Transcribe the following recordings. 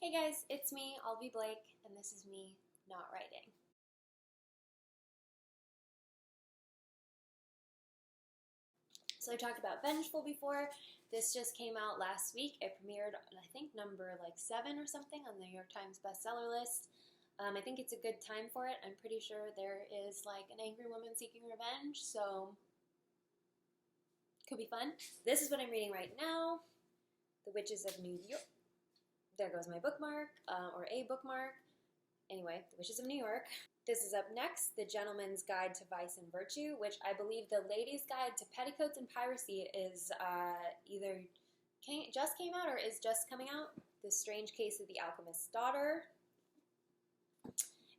Hey guys, it's me, Olivie Blake, and this is me not writing. So I talked about Vengeful before. This just came out last week. It premiered, I think, number 7 or something on the New York Times bestseller list. I think it's a good time for it. I'm pretty sure there is an angry woman seeking revenge, so could be fun. This is what I'm reading right now. The Witches of New York. There goes my bookmark, or a bookmark. Anyway, The Witches of New York. This is up next, The Gentleman's Guide to Vice and Virtue, which I believe the Lady's Guide to Petticoats and Piracy is either just came out or is just coming out. The Strange Case of the Alchemist's Daughter.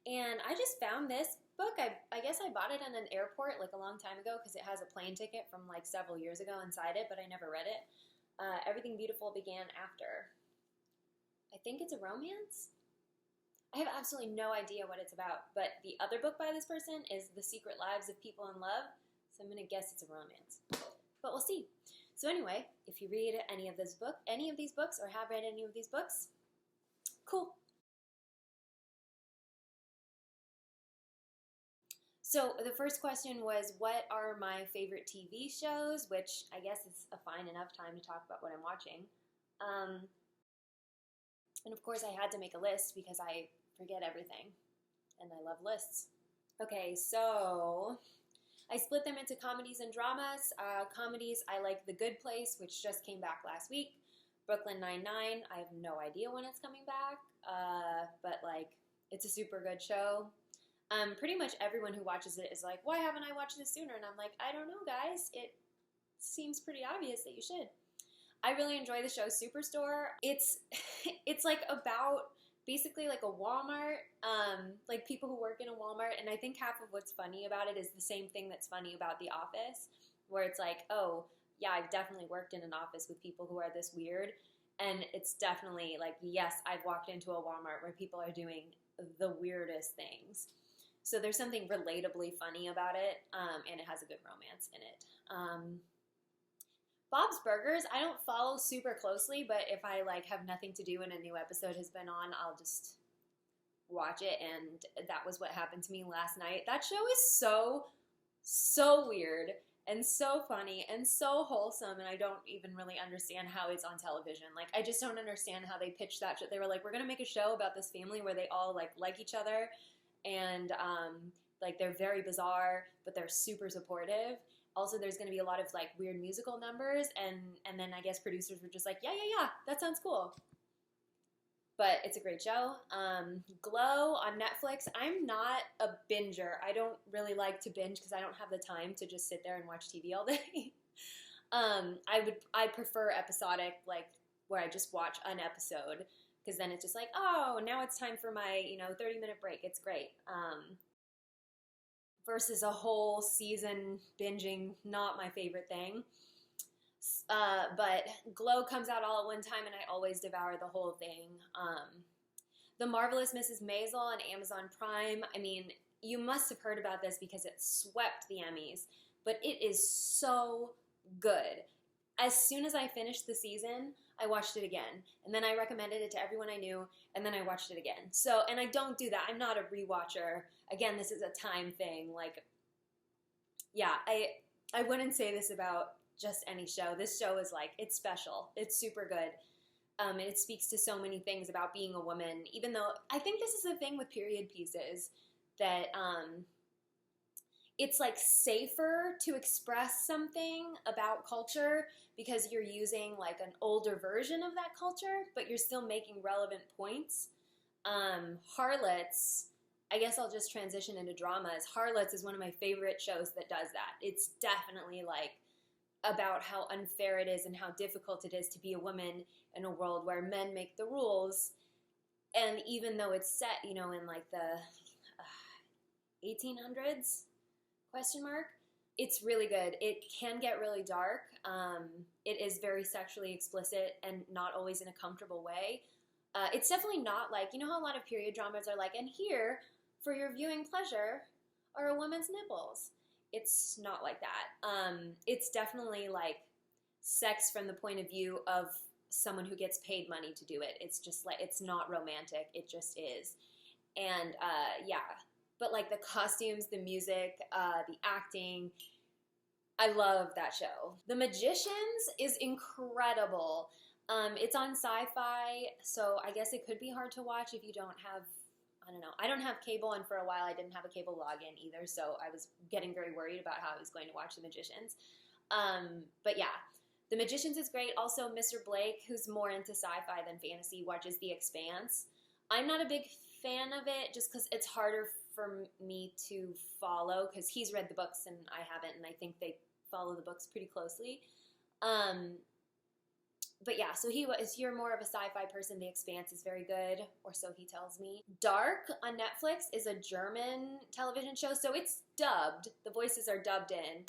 And I just found this book. I guess I bought it in an airport a long time ago because it has a plane ticket from several years ago inside it, but I never read it. Everything Beautiful Began After. I think it's a romance. I have absolutely no idea what it's about, but the other book by this person is The Secret Lives of People in Love, so I'm going to guess it's a romance. But we'll see. So anyway, if you read any of these books, or have read any of these books, cool. So the first question was, what are my favorite TV shows? Which I guess is a fine enough time to talk about what I'm watching. And of course I had to make a list because I forget everything, and I love lists. Okay, so I split them into comedies and dramas. Comedies, I like The Good Place, which just came back last week. Brooklyn Nine-Nine, I have no idea when it's coming back, but it's a super good show. Pretty much everyone who watches it is like, why haven't I watched this sooner? And I'm like, I don't know, guys. It seems pretty obvious that you should. I really enjoy the show Superstore. It's about basically a Walmart, people who work in a Walmart, and I think half of what's funny about it is the same thing that's funny about The Office, where it's oh, yeah, I've definitely worked in an office with people who are this weird, and it's definitely yes, I've walked into a Walmart where people are doing the weirdest things. So there's something relatably funny about it, and it has a good romance in it. Bob's Burgers, I don't follow super closely, but if I have nothing to do and a new episode has been on, I'll just watch it, and that was what happened to me last night. That show is so weird and so funny and so wholesome, and I don't even really understand how it's on television. I just don't understand how they pitched that shit. They were we're gonna make a show about this family where they all like each other, and they're very bizarre, but they're super supportive. Also, there's going to be a lot of weird musical numbers, and then I guess producers were just yeah, that sounds cool. But it's a great show. Glow on Netflix. I'm not a binger. I don't really like to binge because I don't have the time to just sit there and watch TV all day. I prefer episodic, where I just watch an episode, because then it's just oh, now it's time for my 30-minute break. It's great. Versus a whole season binging, not my favorite thing. But Glow comes out all at one time, and I always devour the whole thing. The Marvelous Mrs. Maisel on Amazon Prime. I mean, you must have heard about this because it swept the Emmys, but it is so good. As soon as I finished the season, I watched it again, and then I recommended it to everyone I knew, and then I watched it again. So, and I don't do that. I'm not a rewatcher. Again, this is a time thing. Yeah, I wouldn't say this about just any show. This show is it's special. It's super good. And it speaks to so many things about being a woman, even though I think this is the thing with period pieces, that it's safer to express something about culture because you're using an older version of that culture, but you're still making relevant points. Harlots, I guess I'll just transition into dramas. Harlots is one of my favorite shows that does that. It's definitely about how unfair it is and how difficult it is to be a woman in a world where men make the rules. And even though it's set, in the 1800s, question mark, it's really good. It can get really dark. It is very sexually explicit and not always in a comfortable way. It's definitely not how a lot of period dramas are and here, for your viewing pleasure, are a woman's nipples. It's not like that. It's definitely sex from the point of view of someone who gets paid money to do it. It's just like, it's not romantic. It just is. And yeah, but like the costumes, the music, the acting, I love that show. The Magicians is incredible. It's on Sci-Fi, so I guess it could be hard to watch if you don't have, I don't know. I don't have cable, and for a while I didn't have a cable login either, so I was getting very worried about how I was going to watch The Magicians. But yeah, The Magicians is great. Also, Mr. Blake, who's more into sci-fi than fantasy, watches The Expanse. I'm not a big fan of it just because it's harder for me to follow because he's read the books and I haven't, and I think they follow the books pretty closely. But yeah, so if you're more of a sci-fi person, The Expanse is very good, or so he tells me. Dark on Netflix is a German television show, so it's dubbed. The voices are dubbed in.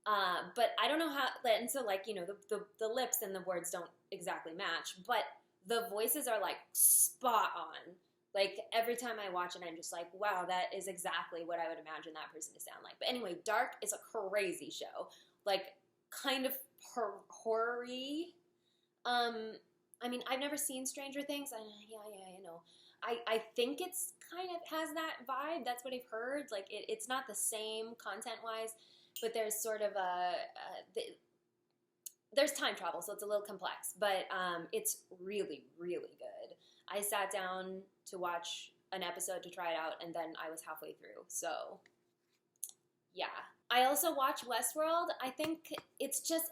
But I don't know how, and so like, you know, the lips and the words don't exactly match, but the voices are like spot on. Like every time I watch it, I'm just like, wow, that is exactly what I would imagine that person to sound like. But anyway, Dark is a crazy show, like kind of horror-y. I mean, I've never seen Stranger Things. Yeah, you know. I think it's kind of has that vibe. That's what I've heard. Like, it's not the same content-wise, but there's sort of there's time travel, so it's a little complex. But it's really, really good. I sat down to watch an episode to try it out, and then I was halfway through. So, yeah. I also watch Westworld. I think it's just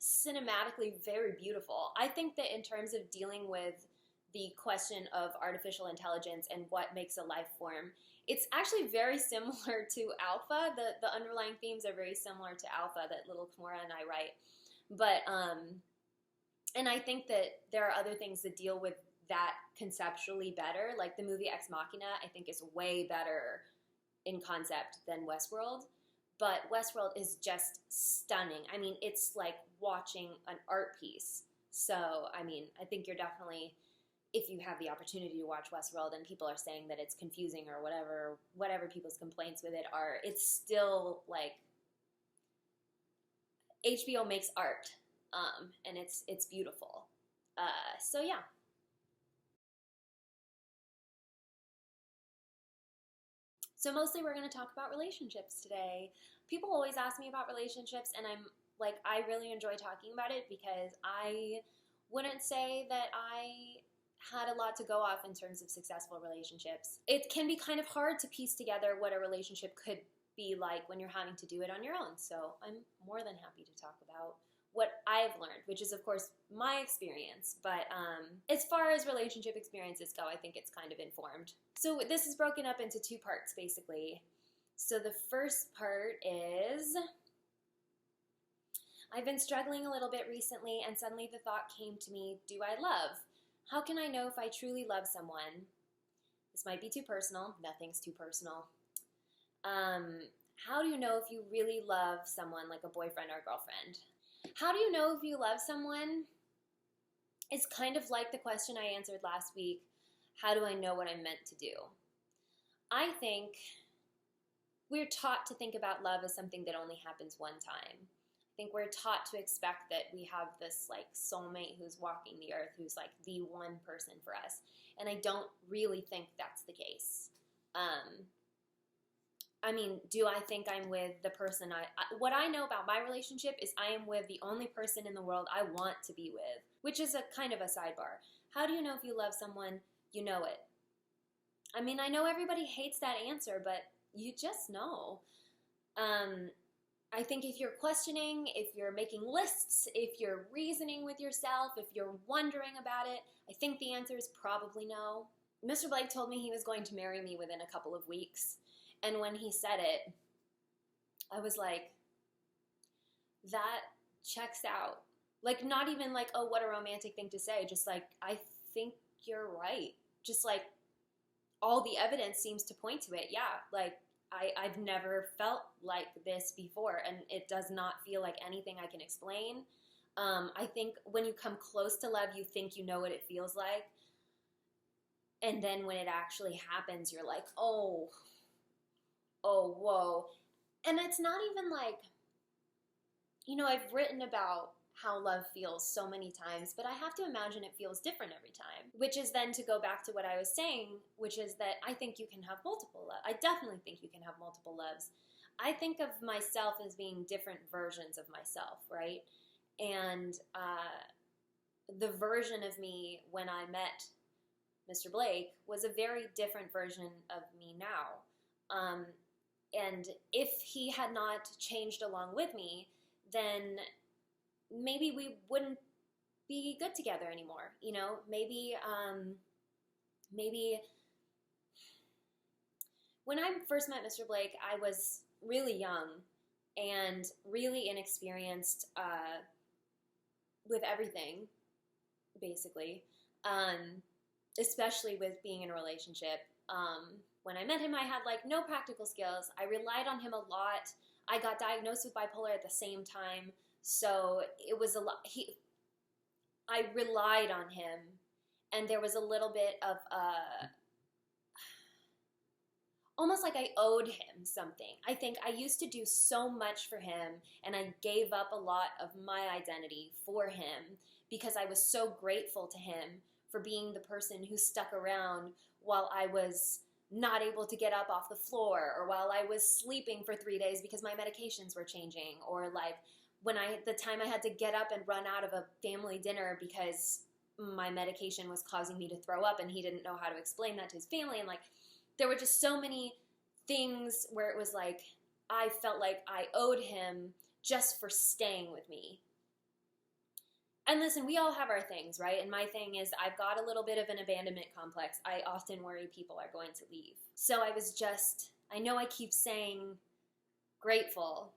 cinematically very beautiful. I think that in terms of dealing with the question of artificial intelligence and what makes a life form, it's actually very similar to Alpha. The underlying themes are very similar to Alpha that little Kimura and I write. But, and I think that there are other things that deal with that conceptually better. Like the movie Ex Machina, I think is way better in concept than Westworld. But Westworld is just stunning. I mean, it's like watching an art piece. So, I mean, I think you're definitely, if you have the opportunity to watch Westworld and people are saying that it's confusing or whatever people's complaints with it are, it's still like HBO makes art, and it's beautiful. So yeah. So mostly we're going to talk about relationships today. People always ask me about relationships, and I'm like, I really enjoy talking about it because I wouldn't say that I had a lot to go off in terms of successful relationships. It can be kind of hard to piece together what a relationship could be like when you're having to do it on your own. So I'm more than happy to talk about what I've learned, which is, of course, my experience. But as far as relationship experiences go, I think it's kind of informed. So this is broken up into two parts, basically. So the first part is, I've been struggling a little bit recently, and suddenly the thought came to me, do I love? How can I know if I truly love someone? This might be too personal. Nothing's too personal. How do you know if you really love someone, like a boyfriend or girlfriend? How do you know if you love someone? It's kind of like the question I answered last week. How do I know what I'm meant to do? I think we're taught to think about love as something that only happens one time. I think we're taught to expect that we have this like soulmate who's walking the earth, who's like the one person for us. And I don't really think that's the case. I mean, do I think I'm with the person what I know about my relationship is I am with the only person in the world I want to be with, which is a kind of a sidebar. How do you know if you love someone? You know it. I mean, I know everybody hates that answer, but you just know. I think if you're questioning, if you're making lists, if you're reasoning with yourself, if you're wondering about it, I think the answer is probably no. Mr. Blake told me he was going to marry me within a couple of weeks. And when he said it, I was like, that checks out. Like, not even like, oh, what a romantic thing to say. Just like, I think you're right. Just like, all the evidence seems to point to it. Yeah, like, I've never felt like this before, and it does not feel like anything I can explain. I think when you come close to love, you think you know what it feels like. And then when it actually happens, you're like, oh, whoa. And it's not even like, you know, I've written about how love feels so many times, but I have to imagine it feels different every time. Which is then to go back to what I was saying, which is that I think you can have multiple love. I definitely think you can have multiple loves. I think of myself as being different versions of myself, right? And the version of me when I met Mr. Blake was a very different version of me now. And if he had not changed along with me, then maybe we wouldn't be good together anymore. You know, maybe when I first met Mr. Blake, I was really young and really inexperienced with everything, basically, especially with being in a relationship. When I met him, I had like no practical skills. I relied on him a lot. I got diagnosed with bipolar at the same time, so it was a lot. I relied on him, and there was a little bit of almost like I owed him something. I think I used to do so much for him, and I gave up a lot of my identity for him because I was so grateful to him for being the person who stuck around while I was not able to get up off the floor, or while I was sleeping for 3 days because my medications were changing, or like the time I had to get up and run out of a family dinner because my medication was causing me to throw up and he didn't know how to explain that to his family. And like, there were just so many things where it was like, I felt like I owed him just for staying with me. And listen, we all have our things, right? And my thing is, I've got a little bit of an abandonment complex. I often worry people are going to leave. So I know I keep saying grateful,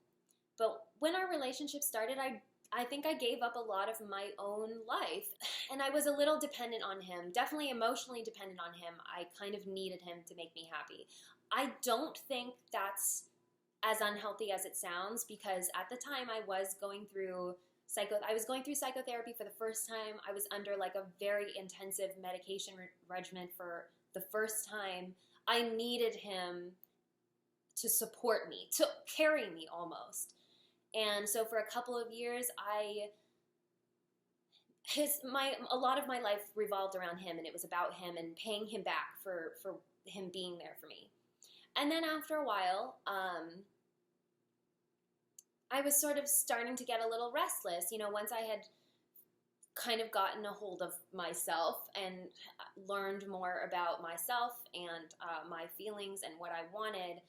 but when our relationship started, I think I gave up a lot of my own life, and I was a little dependent on him, definitely emotionally dependent on him. I kind of needed him to make me happy. I don't think that's as unhealthy as it sounds, because at the time I was going through psychotherapy for the first time. I was under like a very intensive medication regimen for the first time. I needed him to support me, to carry me almost. And so for a couple of years, a lot of my life revolved around him, and it was about him and paying him back for him being there for me. And then after a while, I was sort of starting to get a little restless, you know, once I had kind of gotten a hold of myself and learned more about myself and my feelings and what I wanted.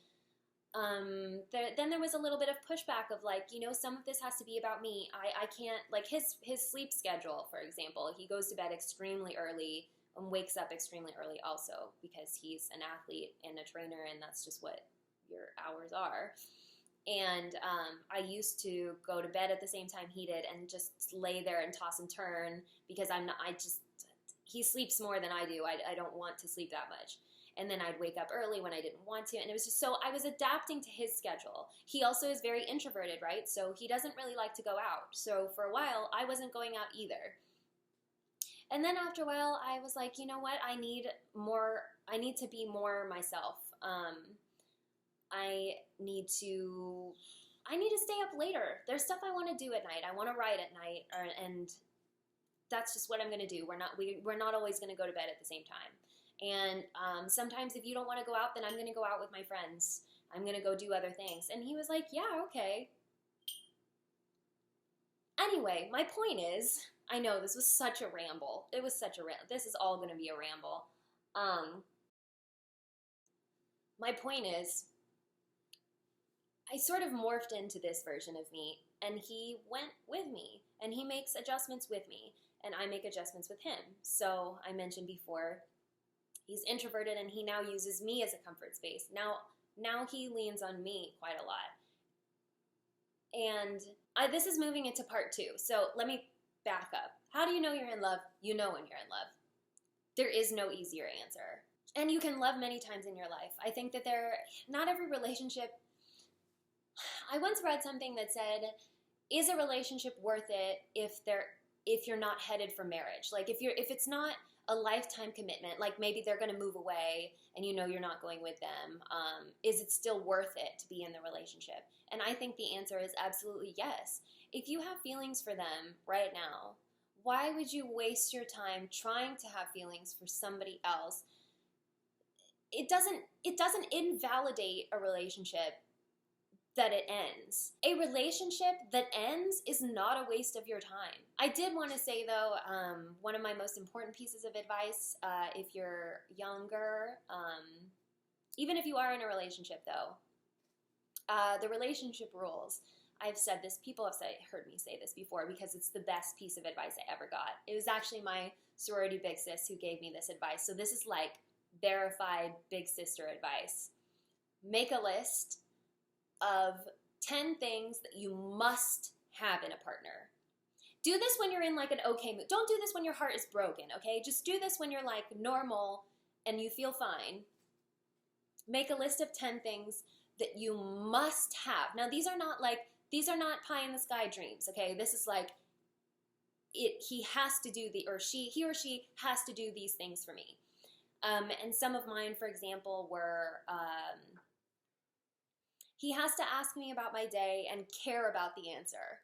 Then there was a little bit of pushback of like, you know, some of this has to be about me. I can't, like his sleep schedule, for example, he goes to bed extremely early and wakes up extremely early also, because he's an athlete and a trainer, and that's just what your hours are. And I used to go to bed at the same time he did and just lay there and toss and turn because he sleeps more than I do. I don't want to sleep that much. And then I'd wake up early when I didn't want to. And it was just so I was adapting to his schedule. He also is very introverted, right? So he doesn't really like to go out. So for a while, I wasn't going out either. And then after a while, I was like, you know what? I need to be more myself. I need to stay up later. There's stuff I want to do at night. I want to write at night, and that's just what I'm going to do. We're not always going to go to bed at the same time. And sometimes if you don't want to go out, then I'm going to go out with my friends. I'm going to go do other things. And he was like, yeah, okay. Anyway, my point is, I know this was such a ramble. It was such a ramble. This is all going to be a ramble. My point is, I sort of morphed into this version of me, and he went with me, and he makes adjustments with me, and I make adjustments with him. So I mentioned before, he's introverted, and he now uses me as a comfort space. Now he leans on me quite a lot. And this is moving into part 2, so let me back up. How do you know you're in love? You know when you're in love. There is no easier answer. And you can love many times in your life. I think that not every relationship... I once read something that said, is a relationship worth it if you're not headed for marriage? Like if it's not a lifetime commitment, like maybe they're going to move away and you know you're not going with them, is it still worth it to be in the relationship? And I think the answer is absolutely yes. If you have feelings for them right now, why would you waste your time trying to have feelings for somebody else? It doesn't invalidate a relationship that it ends. A relationship that ends is not a waste of your time. I did want to say, though, one of my most important pieces of advice, if you're younger, even if you are in a relationship, though, the relationship rules. I've said this, people have heard me say this before because it's the best piece of advice I ever got. It was actually my sorority big sis who gave me this advice. So this is like verified big sister advice. Make a list of 10 things that you must have in a partner. Do this when you're in like an okay mood. Don't do this when your heart is broken, okay? Just do this when you're like normal and you feel fine. Make a list of 10 things that you must have. Now, these are not pie in the sky dreams, okay? This is like, he has to do he or she has to do these things for me. And some of mine, for example, were, he has to ask me about my day and care about the answer,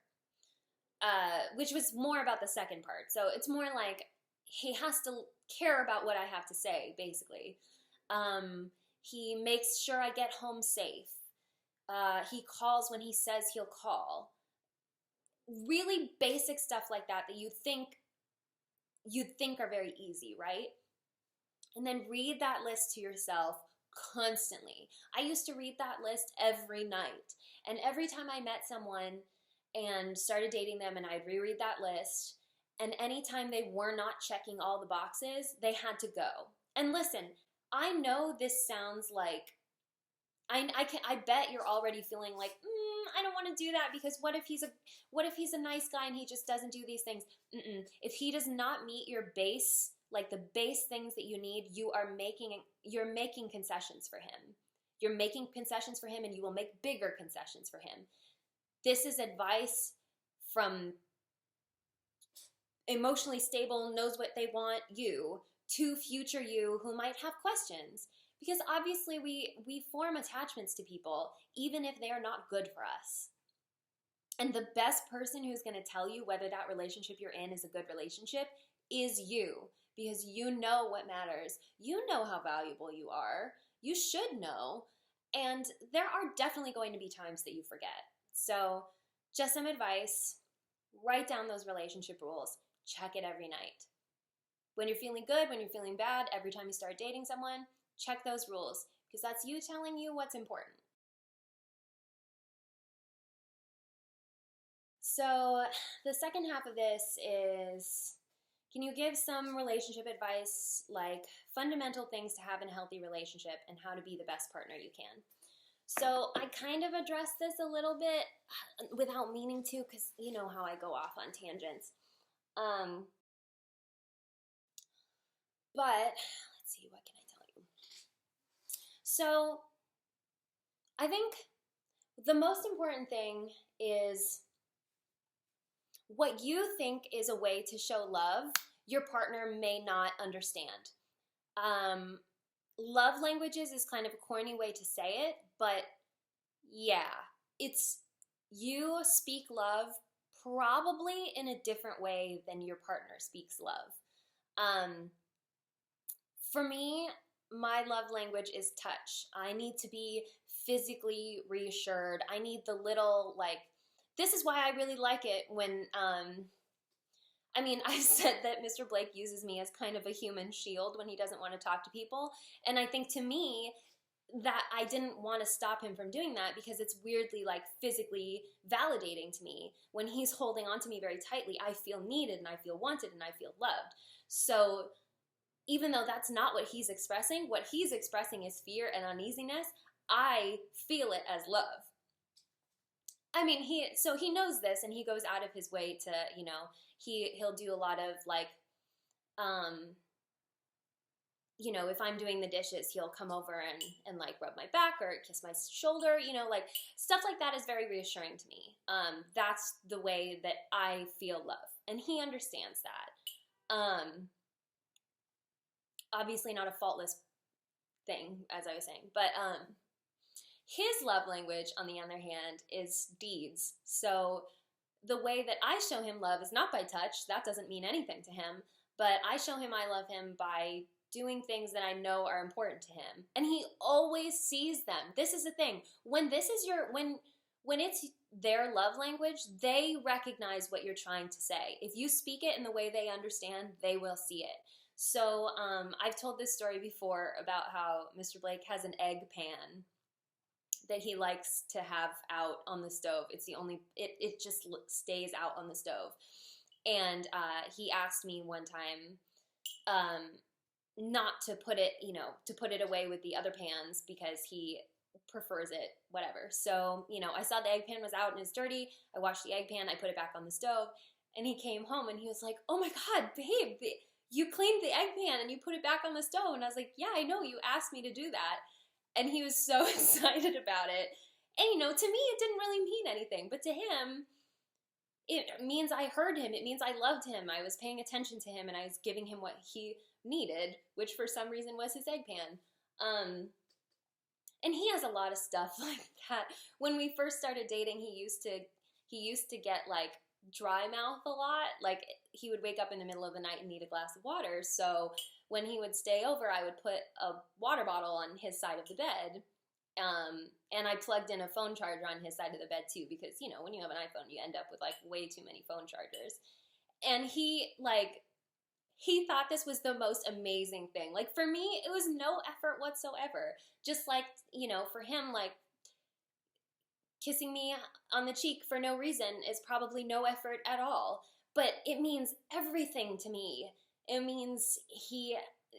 which was more about the second part. So it's more like he has to care about what I have to say, basically. He makes sure I get home safe. He calls when he says he'll call. Really basic stuff like that you'd think are very easy, right? And then read that list to yourself constantly. I used to read that list every night. And every time I met someone and started dating them and I'd reread that list, and anytime they were not checking all the boxes, they had to go. And listen, I know this sounds like, I bet you're already feeling like, I don't want to do that because what if he's a nice guy and he just doesn't do these things? If he does not meet your base, like the base things that you need, you're making concessions for him. You're making concessions for him and you will make bigger concessions for him. This is advice from emotionally stable, knows what they want you, to future you who might have questions. Because obviously we form attachments to people even if they are not good for us. And the best person who's going to tell you whether that relationship you're in is a good relationship is you. Because you know what matters. You know how valuable you are. You should know. And there are definitely going to be times that you forget. So just some advice. Write down those relationship rules. Check it every night. When you're feeling good, when you're feeling bad, every time you start dating someone, check those rules. Because that's you telling you what's important. So the second half of this is, can you give some relationship advice, like fundamental things to have in a healthy relationship and how to be the best partner you can? So I kind of addressed this a little bit without meaning to, because you know how I go off on tangents. But let's see, what can I tell you? So I think the most important thing is what you think is a way to show love, your partner may not understand. Love languages is kind of a corny way to say it, but yeah, it's you speak love probably in a different way than your partner speaks love. For me, my love language is touch. I need to be physically reassured. I need the little, like, this is why I really like it when, I've said that Mr. Blake uses me as kind of a human shield when he doesn't want to talk to people. And I think to me that I didn't want to stop him from doing that because it's weirdly like physically validating to me. When he's holding on to me very tightly, I feel needed and I feel wanted and I feel loved. So even though that's not what he's expressing is fear and uneasiness, I feel it as love. He knows this and he goes out of his way to, he'll do a lot of like, if I'm doing the dishes, he'll come over and like rub my back or kiss my shoulder, like stuff like that is very reassuring to me. That's the way that I feel love and he understands that. obviously not a faultless thing, as I was saying, but his love language, on the other hand, is deeds. So the way that I show him love is not by touch. That doesn't mean anything to him, but I show him I love him by doing things that I know are important to him. And he always sees them. This is the thing. When this is when it's their love language, they recognize what you're trying to say. If you speak it in the way they understand, they will see it. So I've told this story before about how Mr. Blake has an egg pan that he likes to have out on the stove. It's the only, it just stays out on the stove. And he asked me one time not to put it, to put it away with the other pans because he prefers it, whatever. So, I saw the egg pan was out and it's dirty. I washed the egg pan, I put it back on the stove, and he came home and he was like, "Oh my God, babe, you cleaned the egg pan and you put it back on the stove." And I was like, "Yeah, I know, you asked me to do that." And he was so excited about it. And, to me, it didn't really mean anything. But to him, it means I heard him. It means I loved him. I was paying attention to him and I was giving him what he needed, which for some reason was his egg pan. And he has a lot of stuff like that. When we first started dating, he used to get like dry mouth a lot. Like he would wake up in the middle of the night and need a glass of water. So when he would stay over, I would put a water bottle on his side of the bed. And I plugged in a phone charger on his side of the bed too, because, when you have an iPhone, you end up with like way too many phone chargers. And he thought this was the most amazing thing. Like for me, it was no effort whatsoever. Just like, for him, like kissing me on the cheek for no reason is probably no effort at all. But it means everything to me. It means he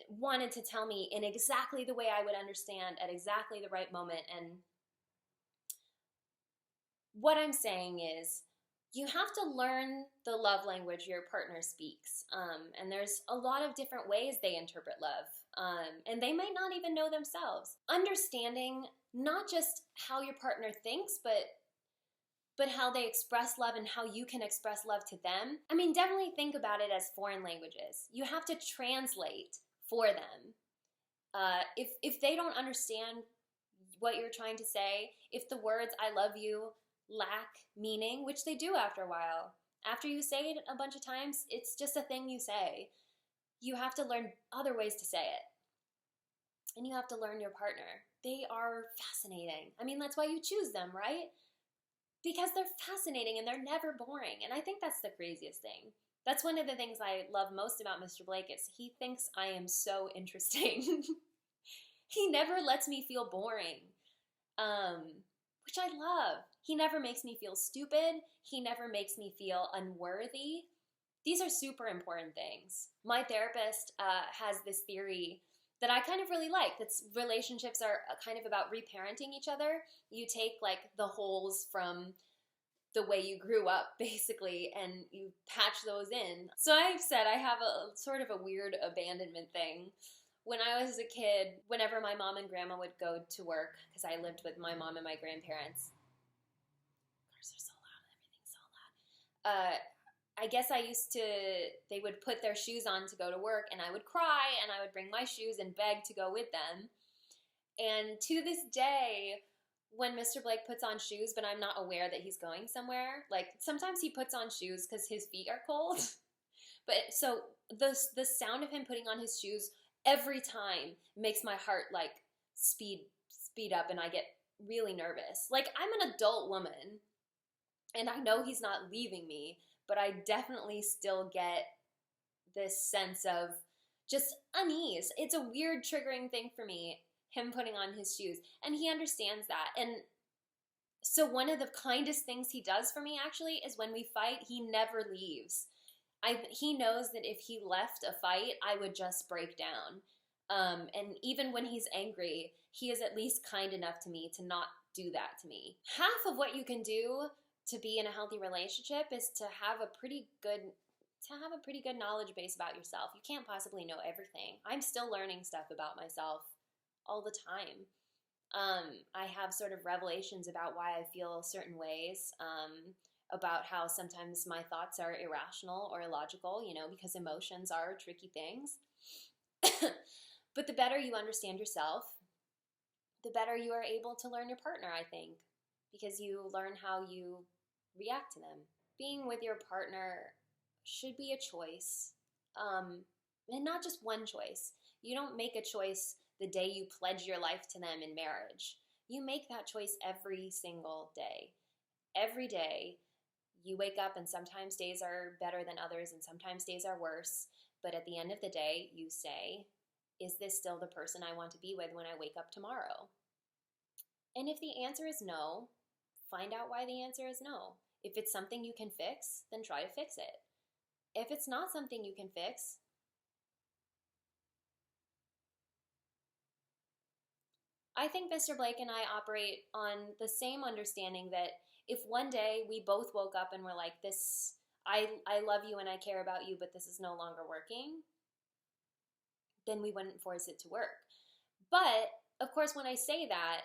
wanted to tell me in exactly the way I would understand at exactly the right moment. And what I'm saying is, you have to learn the love language your partner speaks. And there's a lot of different ways they interpret love. And they might not even know themselves. Understanding not just how your partner thinks, but how they express love and how you can express love to them. I mean, definitely think about it as foreign languages. You have to translate for them. If they don't understand what you're trying to say, if the words "I love you" lack meaning, which they do after a while, after you say it a bunch of times, it's just a thing you say. You have to learn other ways to say it. And you have to learn your partner. They are fascinating. I mean, that's why you choose them, right? Because they're fascinating and they're never boring. And I think that's the craziest thing. That's one of the things I love most about Mr. Blake is he thinks I am so interesting. He never lets me feel boring, which I love. He never makes me feel stupid. He never makes me feel unworthy. These are super important things. My therapist has this theory that I kind of really like. That relationships are kind of about reparenting each other. You take like the holes from the way you grew up, basically, and you patch those in. So I've said I have a sort of a weird abandonment thing. When I was a kid, whenever my mom and grandma would go to work, because I lived with my mom and my grandparents, cars are so loud and everything's so loud. I guess they would put their shoes on to go to work, and I would cry, and I would bring my shoes and beg to go with them. And to this day, when Mr. Blake puts on shoes, but I'm not aware that he's going somewhere, like sometimes he puts on shoes because his feet are cold. But so the sound of him putting on his shoes every time makes my heart like speed up, and I get really nervous. Like I'm an adult woman, and I know he's not leaving me, but I definitely still get this sense of just unease. It's a weird triggering thing for me, him putting on his shoes. And he understands that. And so one of the kindest things he does for me actually is when we fight, he never leaves. He knows that if he left a fight, I would just break down. And even when he's angry, he is at least kind enough to me to not do that to me. Half of what you can do to be in a healthy relationship is to have a pretty good knowledge base about yourself. You can't possibly know everything. I'm still learning stuff about myself all the time. I have sort of revelations about why I feel certain ways, about how sometimes my thoughts are irrational or illogical, because emotions are tricky things. But the better you understand yourself, the better you are able to learn your partner, I think, because you learn how you react to them. Being with your partner should be a choice, and not just one choice. You don't make a choice the day you pledge your life to them in marriage. You make that choice every single day. Every day, you wake up, and sometimes days are better than others, and sometimes days are worse. But at the end of the day, you say, is this still the person I want to be with when I wake up tomorrow? And if the answer is no, find out why the answer is no. If it's something you can fix, then try to fix it. If it's not something you can fix, I think Mr. Blake and I operate on the same understanding that if one day we both woke up and were like, I love you and I care about you, but this is no longer working, then we wouldn't force it to work. But, of course, when I say that,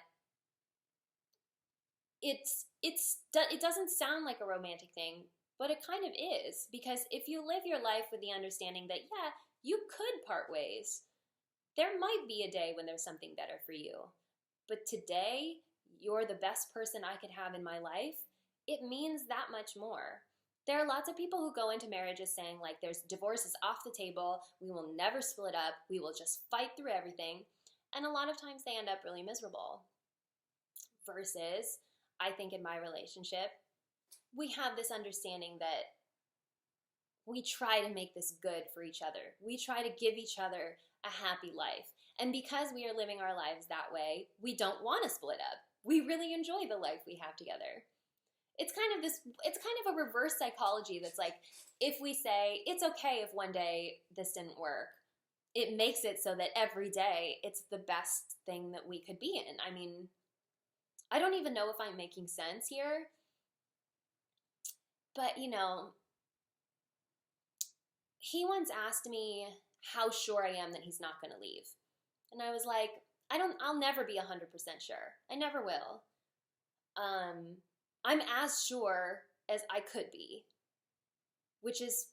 it doesn't sound like a romantic thing, but it kind of is. Because if you live your life with the understanding that, yeah, you could part ways, there might be a day when there's something better for you. But today, you're the best person I could have in my life, it means that much more. There are lots of people who go into marriages saying, like, there's divorce is off the table, we will never split up, we will just fight through everything. And a lot of times they end up really miserable. Versus, I think in my relationship, we have this understanding that we try to make this good for each other. We try to give each other a happy life. And because we are living our lives that way, we don't want to split up. We really enjoy the life we have together. It's kind of a reverse psychology that's like, if we say, it's okay if one day this didn't work, it makes it so that every day it's the best thing that we could be in. I mean, I don't even know if I'm making sense here, but he once asked me how sure I am that he's not going to leave. And I was like, I'll never be 100% sure. I never will. I'm as sure as I could be, which is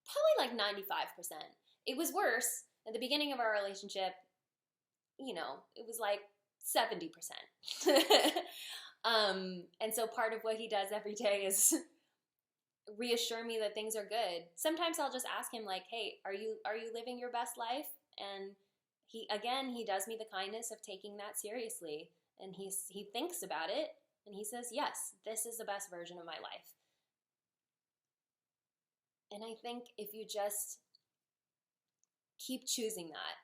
probably like 95%. It was worse at the beginning of our relationship. It was like 70%. And so part of what he does every day is reassure me that things are good. Sometimes I'll just ask him, like, hey, are you living your best life? And he does me the kindness of taking that seriously. And he thinks about it, and he says, yes, this is the best version of my life. And I think if you just keep choosing that,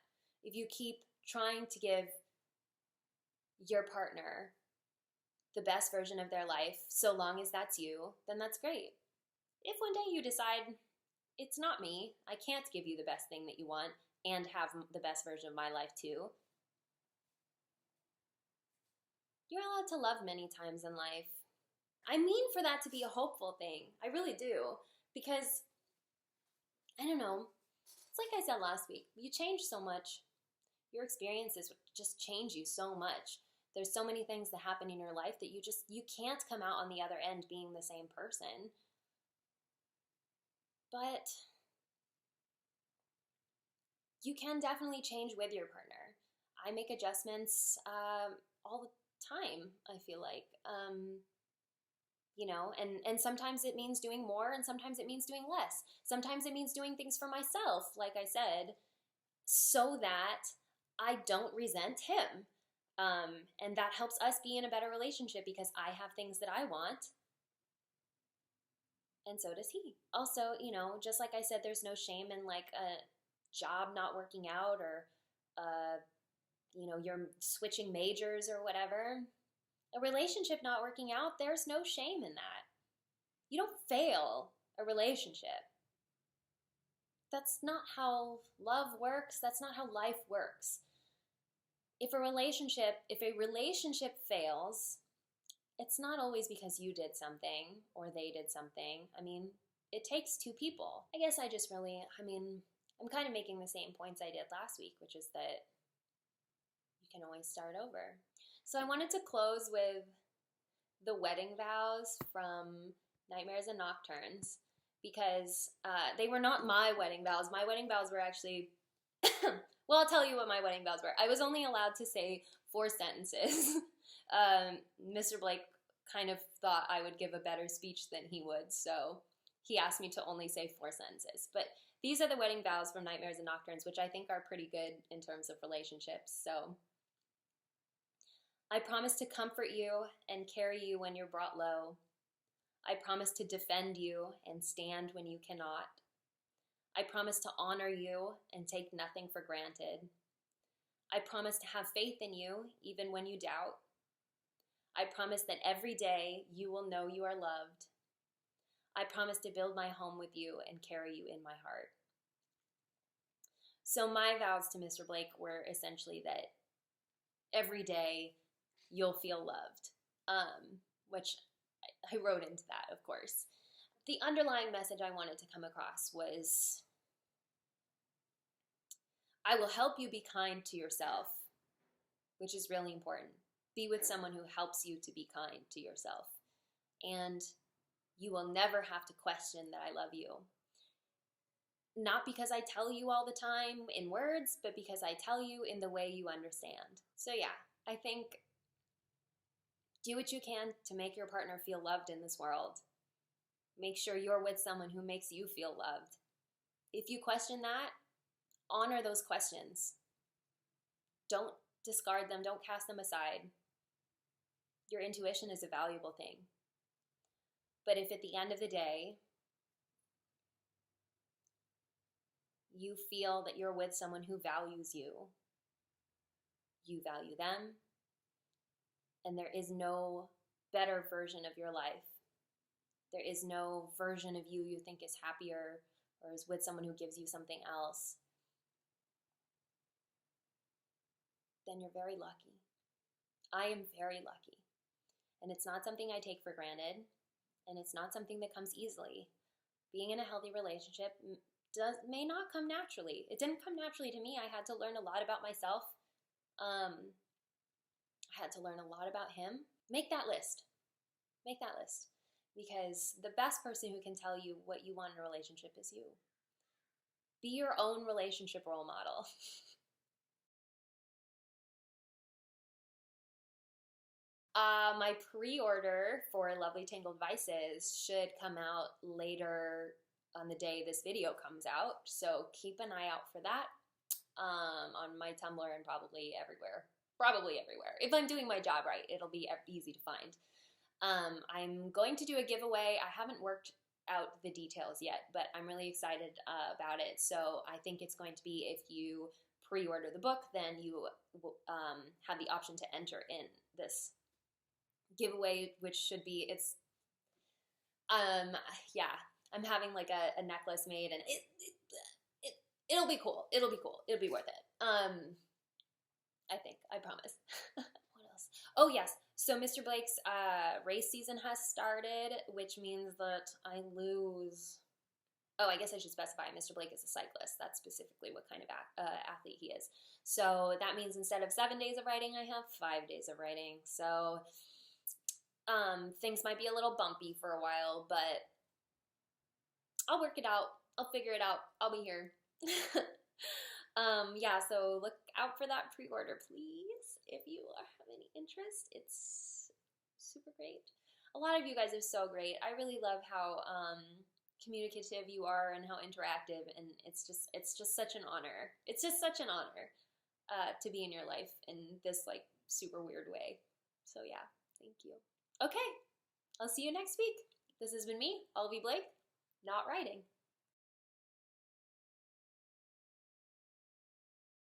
if you keep trying to give your partner the best version of their life, so long as that's you, then that's great. If one day you decide, it's not me, I can't give you the best thing that you want and have the best version of my life too, you're allowed to love many times in life. I mean for that to be a hopeful thing. I really do. Because, I don't know, it's like I said last week, you change so much. Your experiences just change you so much. There's so many things that happen in your life that you can't come out on the other end being the same person. But you can definitely change with your partner. I make adjustments all the time, I feel like. And sometimes it means doing more, and sometimes it means doing less. Sometimes it means doing things for myself, like I said, so that I don't resent him. And that helps us be in a better relationship because I have things that I want, and so does he. Also, just like I said, there's no shame in like a job not working out or, you're switching majors or whatever. A relationship not working out, there's no shame in that. You don't fail a relationship. That's not how love works. That's not how life works. If a relationship fails, it's not always because you did something or they did something. I mean, it takes two people. I guess I'm kind of making the same points I did last week, which is that you can always start over. So I wanted to close with the wedding vows from Nightmares and Nocturnes because they were not my wedding vows. My wedding vows were actually Well, I'll tell you what my wedding vows were. I was only allowed to say 4 sentences. Mr. Blake kind of thought I would give a better speech than he would, so he asked me to only say 4 sentences. But these are the wedding vows from Nightmares and Nocturnes, which I think are pretty good in terms of relationships. So, I promise to comfort you and carry you when you're brought low. I promise to defend you and stand when you cannot. I promise to honor you and take nothing for granted. I promise to have faith in you even when you doubt. I promise that every day you will know you are loved. I promise to build my home with you and carry you in my heart. So my vows to Mr. Blake were essentially that every day you'll feel loved, which I wrote into that, of course. The underlying message I wanted to come across was, I will help you be kind to yourself, which is really important. Be with someone who helps you to be kind to yourself. And you will never have to question that I love you. Not because I tell you all the time in words, but because I tell you in the way you understand. So yeah, I think do what you can to make your partner feel loved in this world. Make sure you're with someone who makes you feel loved. If you question that, honor those questions. Don't discard them. Don't cast them aside. Your intuition is a valuable thing. But if at the end of the day, you feel that you're with someone who values you, you value them, and there is no better version of your life, there is no version of you you think is happier or is with someone who gives you something else, then you're very lucky. I am very lucky. And it's not something I take for granted, and it's not something that comes easily. Being in a healthy relationship may not come naturally. It didn't come naturally to me. I had to learn a lot about myself. I had to learn a lot about him. Make that list. Make that list. Because the best person who can tell you what you want in a relationship is you. Be your own relationship role model. My pre-order for Lovely Tangled Vices should come out later on the day this video comes out, so keep an eye out for that on my Tumblr and probably everywhere. Probably everywhere. If I'm doing my job right, it'll be easy to find. I'm going to do a giveaway. I haven't worked out the details yet, but I'm really excited about it. So I think it's going to be, if you pre-order the book, then you have the option to enter in this giveaway, which should be, yeah, I'm having like a necklace made, and it'll be cool. It'll be cool. It'll be worth it. I think, I promise. What else? Oh yes, so Mr. Blake's race season has started, which means that I lose. Oh, I guess I should specify, Mr. Blake is a cyclist. That's specifically what kind of athlete he is. So that means instead of 7 days of writing, I have 5 days of writing. So things might be a little bumpy for a while, but I'll work it out. I'll figure it out. I'll be here. Yeah, so look out for that pre-order, please. If you have any interest, it's super great. A lot of you guys are so great. I really love how communicative you are and how interactive, and it's just such an honor. It's just such an honor to be in your life in this like super weird way. So yeah, thank you. Okay, I'll see you next week. This has been me, Olivie Blake, not writing.